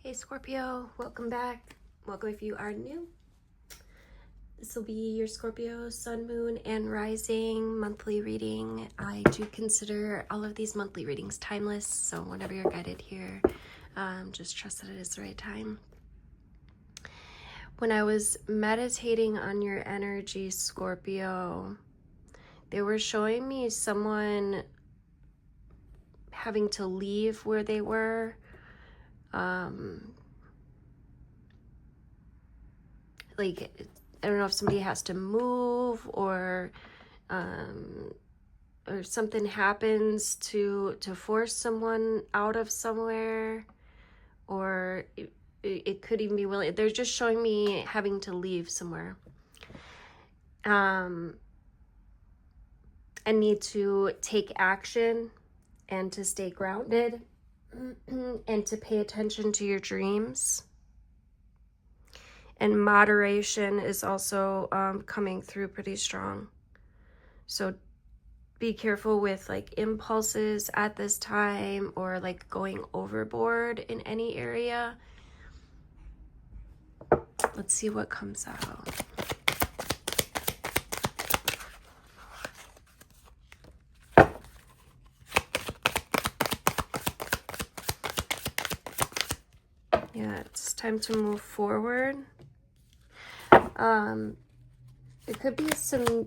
Hey Scorpio, welcome back. Welcome if you are new. This will be your Scorpio Sun, Moon, and Rising monthly reading. I do consider all of these monthly readings timeless, so whenever you're guided here, just trust that it is the right time. When I was meditating on your energy, Scorpio, they were showing me someone having to leave where they were. Like, I don't know if somebody has to move or something happens to force someone out of somewhere, or it could even be willing. They're just showing me having to leave somewhere. And need to take action and to stay grounded and to pay attention to your dreams. And moderation is also coming through pretty strong. So be careful with like impulses at this time, or like going overboard in any area. Let's see what comes out. Yeah, it's time to move forward. It could be some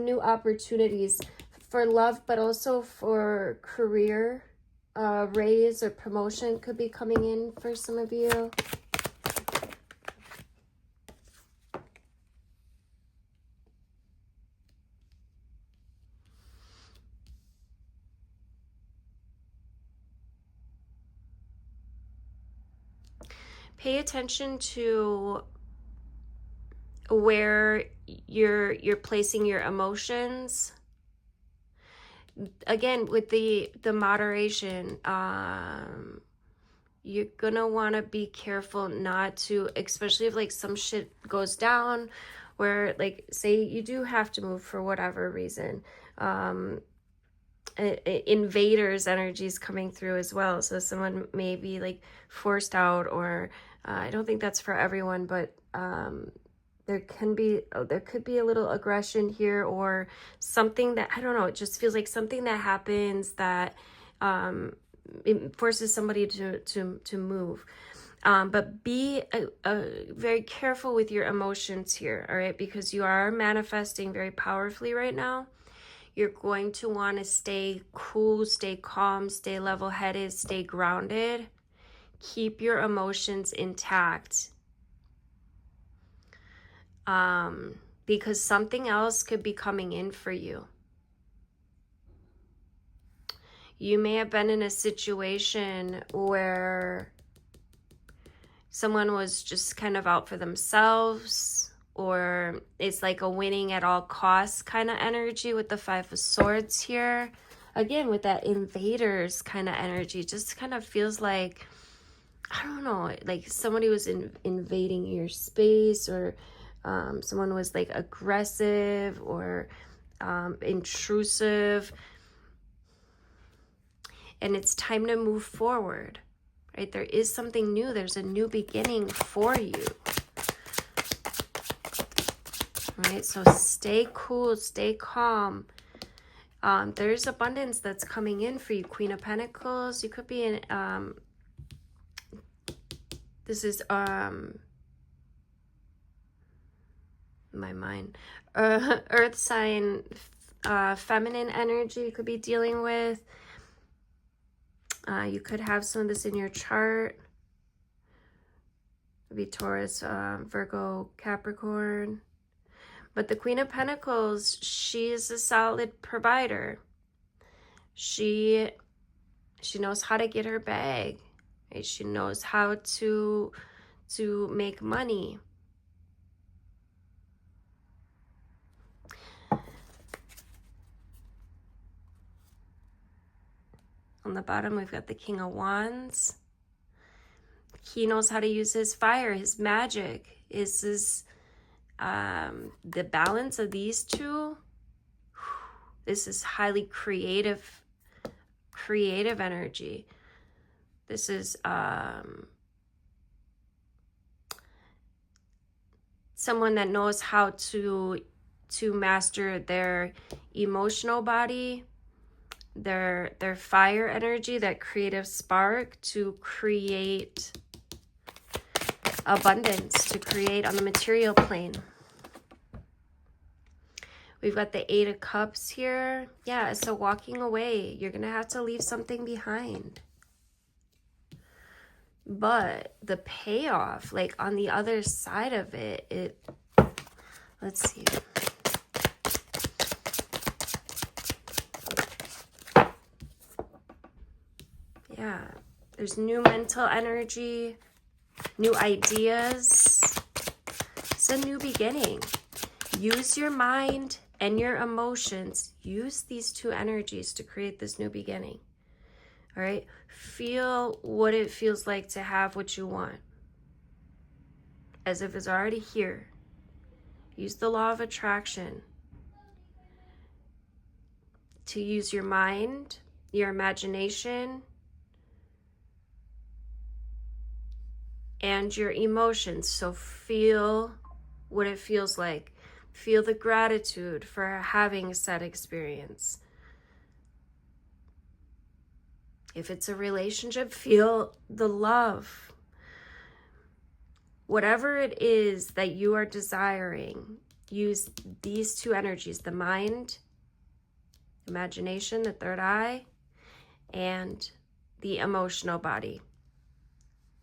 new opportunities for love, but also for career. Raise or promotion could be coming in for some of you. Pay attention to where you're placing your emotions. Again, with the moderation, you're gonna want to be careful not to, especially if like some shit goes down where, like, say you do have to move for whatever reason. Invaders energy is coming through as well, so someone may be like forced out, or I don't think that's for everyone, but there could be a little aggression here, or something that, I don't know, it just feels like something that happens that it forces somebody to move. But be very careful with your emotions here, all right? Because you are manifesting very powerfully right now. You're going to want to stay cool, stay calm, stay level-headed, stay grounded. Keep your emotions intact. Because something else could be coming in for you. You may have been in a situation where someone was just kind of out for themselves, or it's like a winning at all costs kind of energy with the Five of Swords here. Again, with that invaders kind of energy, just kind of feels like, I don't know, like somebody was invading your space, or someone was like aggressive or intrusive. And it's time to move forward, right? There is something new. There's a new beginning for you. Right? So stay cool, stay calm. There's abundance that's coming in for you. Queen of Pentacles. You could be in, this is, my mind. Earth sign, feminine energy you could be dealing with. You could have some of this in your chart. It could be Taurus, Virgo, Capricorn. But the Queen of Pentacles, she is a solid provider. She knows how to get her bag. Right? She knows how to make money. On the bottom, we've got the King of Wands. He knows how to use his fire, his magic. The balance of these two. This is highly creative energy. This is someone that knows how to master their emotional body, their fire energy, that creative spark to create abundance, to create on the material plane. We've got the 8 of Cups here. Yeah, so walking away, you're going to have to leave something behind. But the payoff, like on the other side of it, let's see. Yeah, there's new mental energy, new ideas. It's a new beginning. Use your mind and your emotions. Use these two energies to create this new beginning. All right? Feel what it feels like to have what you want, as if it's already here. Use the law of attraction to use your mind, your imagination, and your emotions. So feel what it feels like. Feel the gratitude for having said experience. If it's a relationship, feel the love. Whatever it is that you are desiring, use these two energies, the mind, imagination, the third eye, and the emotional body.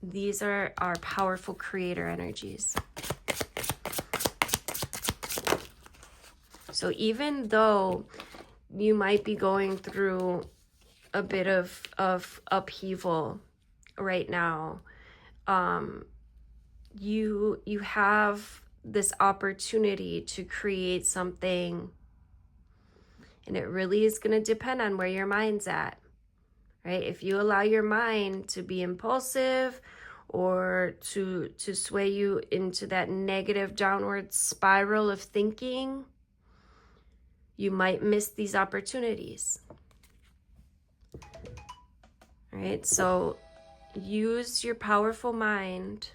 These are our powerful creator energies. So even though you might be going through a bit of upheaval right now, you have this opportunity to create something, and it really is going to depend on where your mind's at, right? If you allow your mind to be impulsive or to sway you into that negative downward spiral of thinking, you might miss these opportunities. All right, so use your powerful mind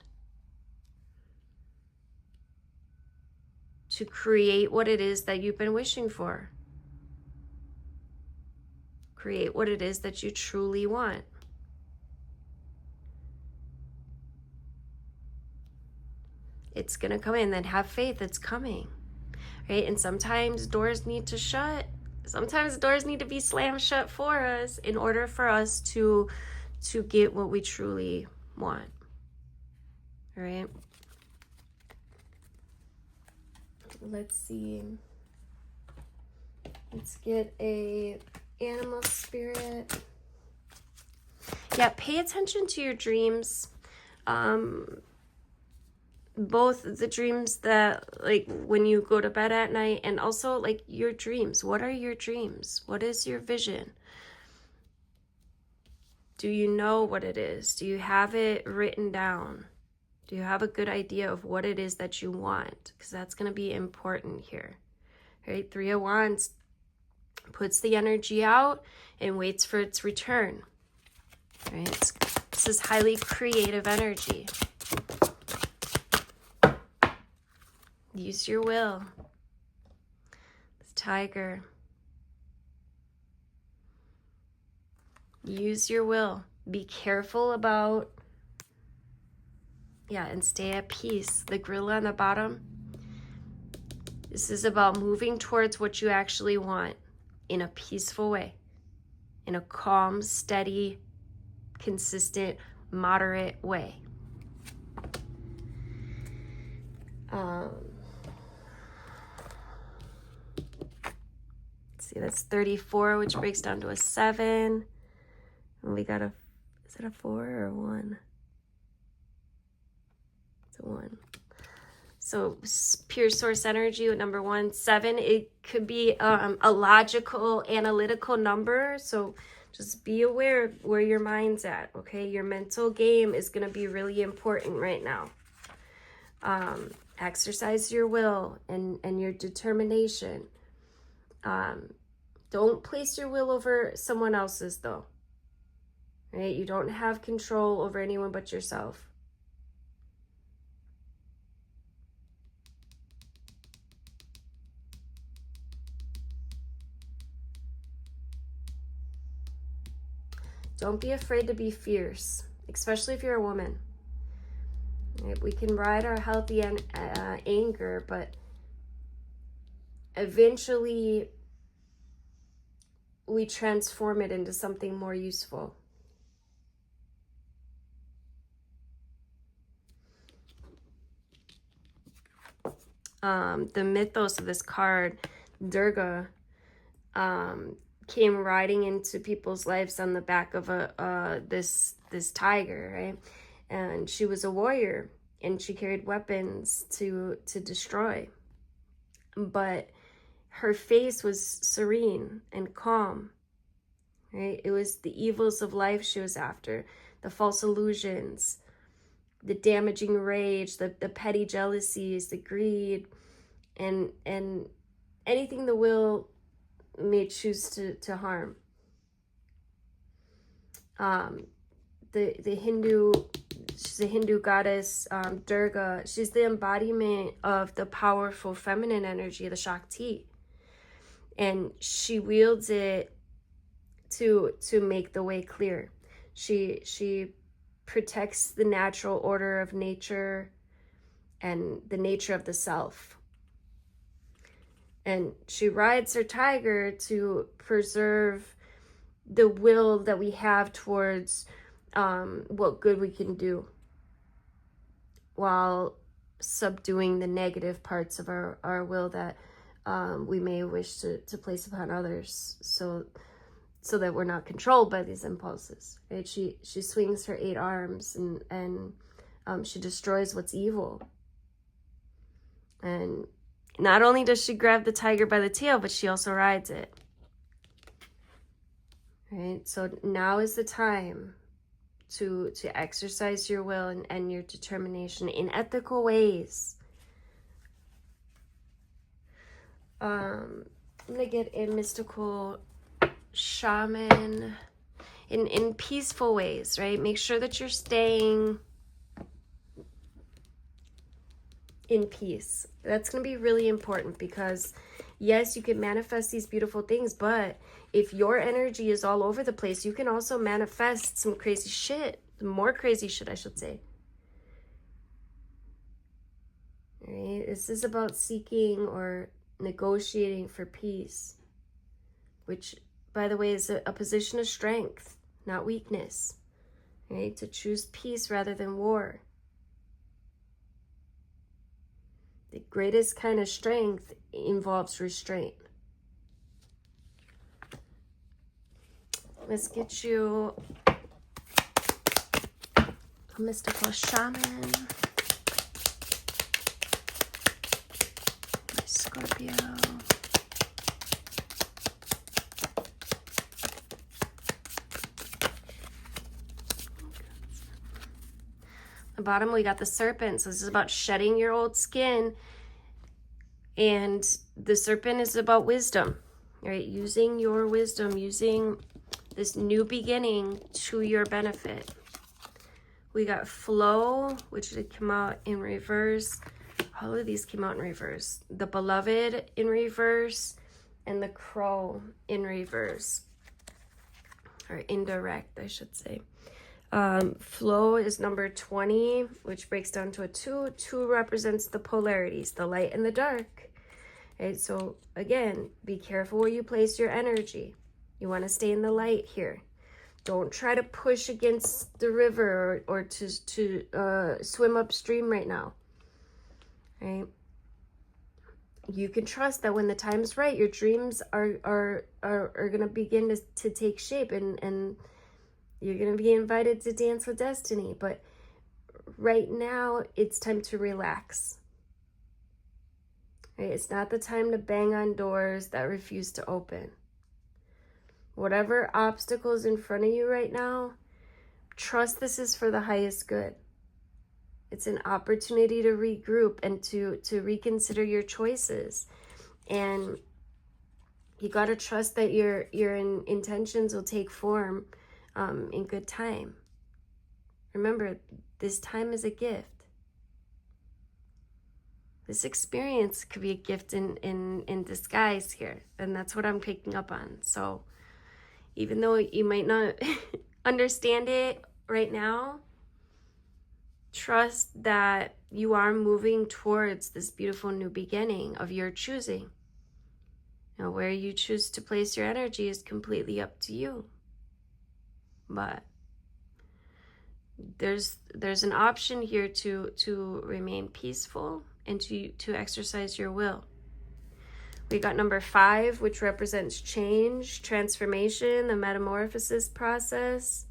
to create what it is that you've been wishing for. Create what it is that you truly want. It's going to come in. Then have faith, it's coming. Right? And sometimes doors need to shut. Sometimes doors need to be slammed shut for us in order for us to get what we truly want. All right? Let's see. Let's get a animal spirit. Yeah, pay attention to your dreams. Both the dreams that, like, when you go to bed at night, and also like your dreams. What are your dreams? What is your vision? Do you know what it is? Do you have it written down? Do you have a good idea of what it is that you want? Because that's going to be important here. Right? 3 of Wands puts the energy out and waits for its return. Right? This is highly creative energy. Use your will. The Tiger. Use your will. Be careful about, and stay at peace. The gorilla on the bottom. This is about moving towards what you actually want in a peaceful way, in a calm, steady, consistent, moderate way. Let's see, that's 34, which breaks down to a 7. And we got is it a 4 or a 1? It's a 1. So pure source energy with number 1. 7, it could be a logical, analytical number. So just be aware of where your mind's at, okay? Your mental game is going to be really important right now. Exercise your will and your determination. Don't place your will over someone else's, though. right? You don't have control over anyone but yourself. Don't be afraid to be fierce, especially if you're a woman. Right? We can ride our healthy anger, but eventually we transform it into something more useful. The mythos of this card, Durga, came riding into people's lives on the back of this tiger, right? And she was a warrior, and she carried weapons to destroy. But her face was serene and calm, right? It was the evils of life she was after, the false illusions, the damaging rage, the petty jealousies, the greed, and anything the will may choose to harm. The Hindu, she's a Hindu goddess, Durga. She's the embodiment of the powerful feminine energy, the Shakti, and she wields it to make the way clear. She protects the natural order of nature and the nature of the self. And she rides her tiger to preserve the will that we have towards what good we can do, while subduing the negative parts of our will that we may wish to place upon others, so that we're not controlled by these impulses, right? She swings her 8 arms and she destroys what's evil. And not only does she grab the tiger by the tail, but she also rides it. Right? So now is the time to exercise your will and your determination in ethical ways. I'm gonna get a mystical shaman in peaceful ways, right? Make sure that you're staying in peace. That's going to be really important, because yes, you can manifest these beautiful things, but if your energy is all over the place, you can also manifest some crazy shit, more crazy shit, I should say. All right? This is about seeking or negotiating for peace, which, by the way, is a position of strength, not weakness, right? To choose peace rather than war. The greatest kind of strength involves restraint. Let's get you a mystical shaman. My Scorpio. The bottom, we got the serpent. So this is about shedding your old skin. And the serpent is about wisdom, right? Using your wisdom, using this new beginning to your benefit. We got flow, which did come out in reverse. All of these came out in reverse. The beloved in reverse, and the crow in reverse. Or indirect, I should say. Flow is number 20, which breaks down to a 2. 2 represents the polarities, the light and the dark. Right? So again, be careful where you place your energy. You want to stay in the light here. Don't try to push against the river or to swim upstream right now. Right? You can trust that when the time's right, your dreams are going to begin to take shape, and you're going to be invited to dance with destiny. But right now, it's time to relax. Right? It's not the time to bang on doors that refuse to open. Whatever obstacles in front of you right now, trust this is for the highest good. It's an opportunity to regroup and to reconsider your choices. And you got to trust that your intentions will take form in good time. Remember, this time is a gift. This experience could be a gift in disguise here. And that's what I'm picking up on. So even though you might not understand it right now, trust that you are moving towards this beautiful new beginning of your choosing. Now, where you choose to place your energy is completely up to you. But there's an option here to remain peaceful and to exercise your will. We got number 5, which represents change, transformation, the metamorphosis process.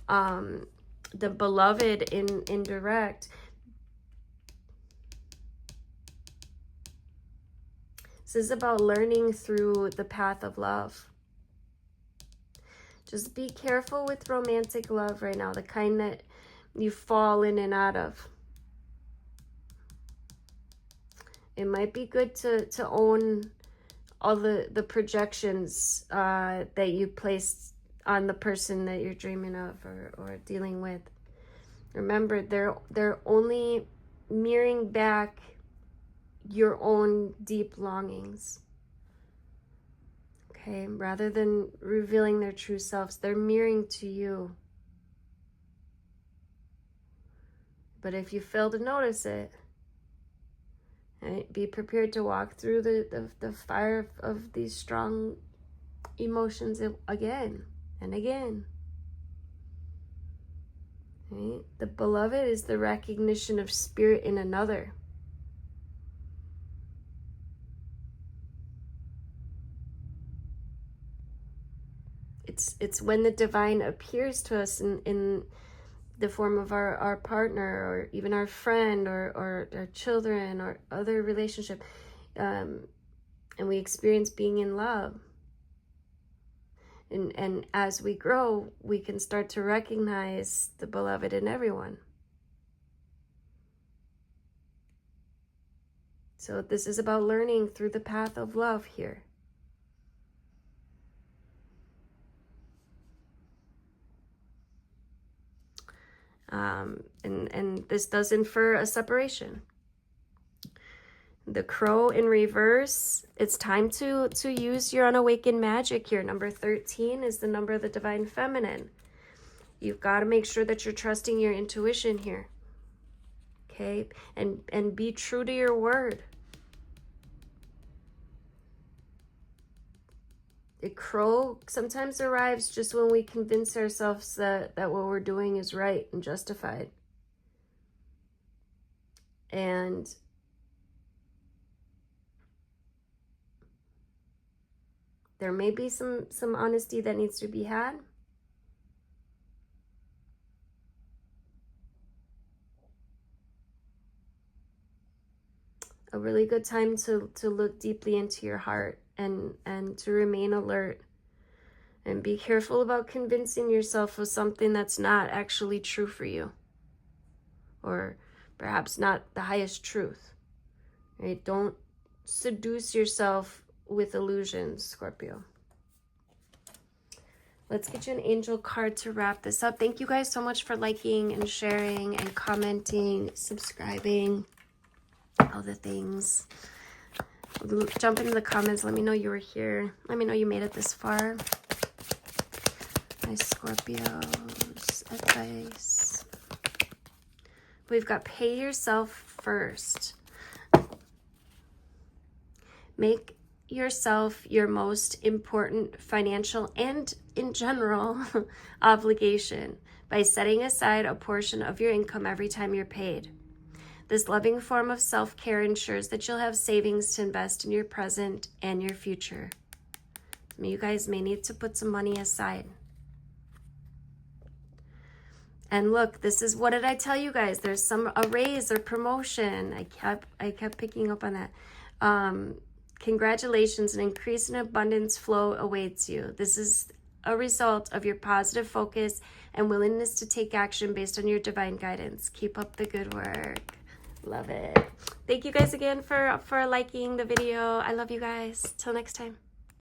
The beloved in direct. This is about learning through the path of love. Just be careful with romantic love right now, the kind that you fall in and out of. It might be good to own all the projections that you placed on the person that you're dreaming of or dealing with. Remember, they're only mirroring back your own deep longings. Okay, rather than revealing their true selves, they're mirroring to you. But if you fail to notice it, right, be prepared to walk through the fire of these strong emotions again and again. Right? The beloved is the recognition of spirit in another. It's when the divine appears to us in the form of our partner, or even our friend, or our children, or other relationship, and we experience being in love. And as we grow, we can start to recognize the beloved in everyone. So this is about learning through the path of love here. And this does infer a separation. The crow in reverse, it's time to use your unawakened magic here. Number 13 is the number of the divine feminine. You've got to make sure that you're trusting your intuition here. Okay? And be true to your word. The crow sometimes arrives just when we convince ourselves that what we're doing is right and justified. And there may be some honesty that needs to be had. A really good time to look deeply into your heart and to remain alert. And be careful about convincing yourself of something that's not actually true for you. Or perhaps not the highest truth. Right? Don't seduce yourself with illusions, Scorpio. Let's get you an angel card to wrap this up. Thank you guys so much for liking and sharing and commenting, subscribing, all the things. Jump into the comments. Let me know you were here. Let me know you made it this far. My Scorpio's advice. We've got pay yourself first. Make yourself your most important financial and in general obligation by setting aside a portion of your income every time you're paid. This loving form of self-care ensures that you'll have savings to invest in your present and your future. You guys may need to put some money aside. And look, this is, what did I tell you guys? There's a raise or promotion. I kept picking up on that. Congratulations, an increase in abundance flow awaits you. This is a result of your positive focus and willingness to take action based on your divine guidance. Keep up the good work. Love it. Thank you guys again for liking the video. I love you guys. Till next time.